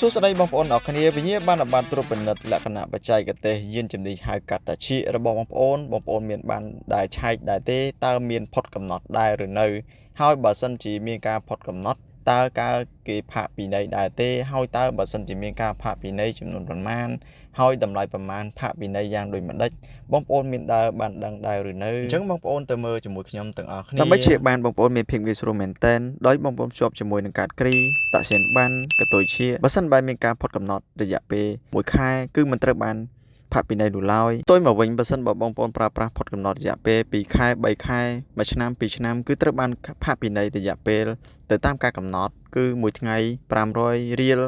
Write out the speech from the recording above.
សួស្តីបងប្អូនអរគ្នាវិញ្ញាបានត្រួតពិនិត្យលក្ខណៈបច្ចេកទេសយានជំនិះហៅកាត់តាជារបស់បងប្អូនមានបានដែលឆែកដែរទេតើមានផុតកំណត់ដែរឬនៅហើយបើសិនជាមានការផុតកំណត់តើគេផាកពិន័យដែរទេហើយតើបើសិនជាមានការផាកពិន័យចំនួនប៉ុន្មានហើយតម្លៃប្រមាណផាកពិន័យយ៉ាងដូចម្ដេចបងប្អូនមានបានដឹងដែរឬនៅអញ្ចឹងបងប្អូនទៅមើលជាមួយខ្ញុំទាំងអស់គ្នាដើម្បីជាបានបងប្អូនមានភាពងាយស្រួលមែនទែនដោយបងប្អូនភ្ជាប់ជាមួយនឹងកាតគ្រីតាក់សៀនបានកតុយជាបើសិនបើមានការផុតកំណត់រយៈពេល1ខែគឺមិនត្រូវបានផាកពិន័យនោះឡើយផ្ទុយមកវិញបើសិនបើបងប្អូនប្រើប្រាស់ផុតកំណត់រយៈពេល2ខែ3ខែ1ឆ្នាំ2ឆ្នាំគឺត្រូវបានផាកពិន័យរយៈពេលទៅតាមការកំណត់គឺ1ថ្ងៃ500រៀល